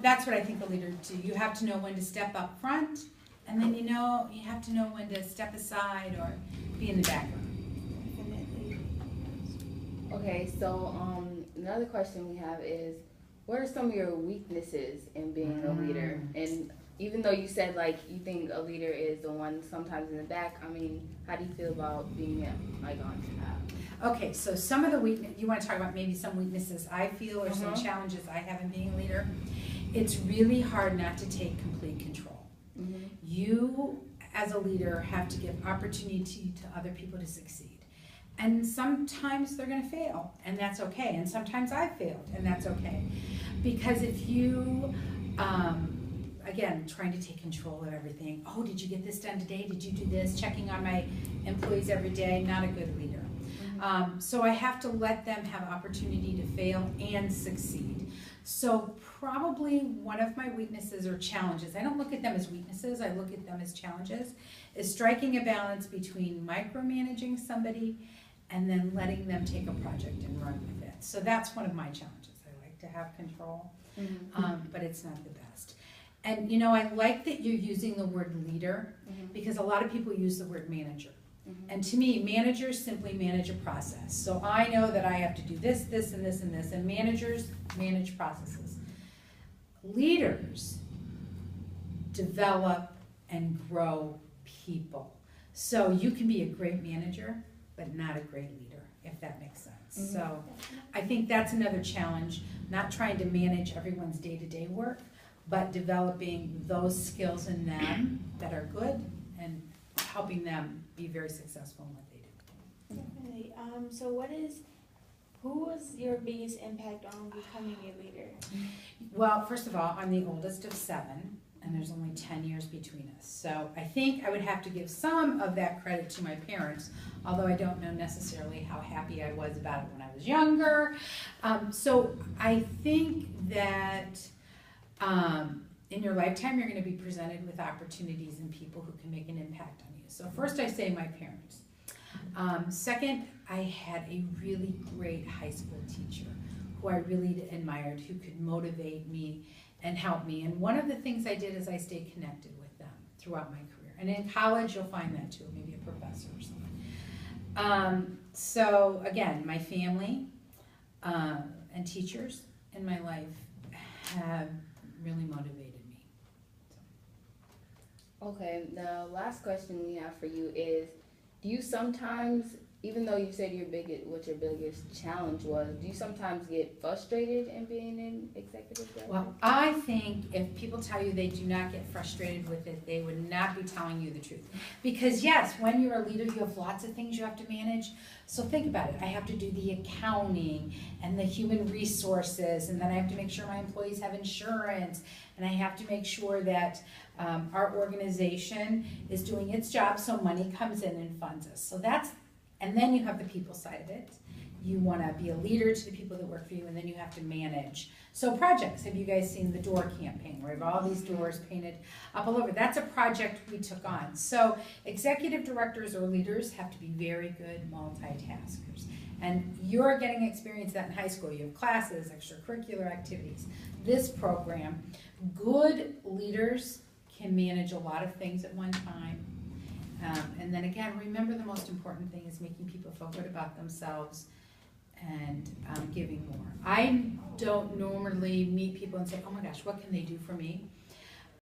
that's what I think a leader do. You have to know when to step up front, and then you have to know when to step aside or be in the background. Definitely. Okay, so another question we have is, what are some of your weaknesses in being a leader? And even though you said like you think a leader is the one sometimes in the back, I mean, how do you feel about being like on top? Okay, so some of the you want to talk about maybe some weaknesses I feel or some challenges I have in being a leader. It's really hard not to take complete control. You, as a leader, have to give opportunity to other people to succeed. And sometimes they're going to fail, and that's okay. And sometimes I've failed, and that's okay. Because if you, again, trying to take control of everything. Oh, did you get this done today? Did you do this? Checking on my employees every day, not a good leader. So I have to let them have opportunity to fail and succeed. So probably one of my weaknesses or challenges, I don't look at them as weaknesses, I look at them as challenges, is striking a balance between micromanaging somebody and then letting them take a project and run with it. So that's one of my challenges. I like to have control, but it's not the best. And I like that you're using the word leader because a lot of people use the word manager. And to me, managers simply manage a process. So I know that I have to do this, this, and this, and this, and managers manage processes. Leaders develop and grow people. So you can be a great manager, but not a great leader, if that makes sense. So I think that's another challenge, not trying to manage everyone's day-to-day work, but developing those skills in them that are good and helping them be very successful in what they do. Definitely. So who was your biggest impact on becoming a leader? Well, first of all, I'm the oldest of 7, and there's only 10 years between us. So I think I would have to give some of that credit to my parents, although I don't know necessarily how happy I was about it when I was younger. So I think that in your lifetime, you're going to be presented with opportunities and people who can make an impact on you. So first I say my parents. Second, I had a really great high school teacher who I really admired, who could motivate me and help me. And one of the things I did is I stayed connected with them throughout my career. And in college, you'll find that too, maybe a professor or something. So again, my family and teachers in my life have really motivated me. Okay, the last question we have for you is, do you sometimes, even though you said what your biggest challenge was, do you sometimes get frustrated in being an executive director? Well, I think if people tell you they do not get frustrated with it, they would not be telling you the truth. Because yes, when you're a leader, you have lots of things you have to manage. So think about it. I have to do the accounting and the human resources, and then I have to make sure my employees have insurance, and I have to make sure that our organization is doing its job so money comes in and funds us. So and then you have the people side of it. You want to be a leader to the people that work for you, and then you have to manage. So projects, have you guys seen the door campaign where we have all these doors painted up all over? That's a project we took on. So executive directors or leaders have to be very good multitaskers. And you're getting experience that in high school. You have classes, extracurricular activities. This program, good leaders can manage a lot of things at one time. And then again, remember the most important thing is making people feel good about themselves and giving more. I don't normally meet people and say, oh my gosh, what can they do for me?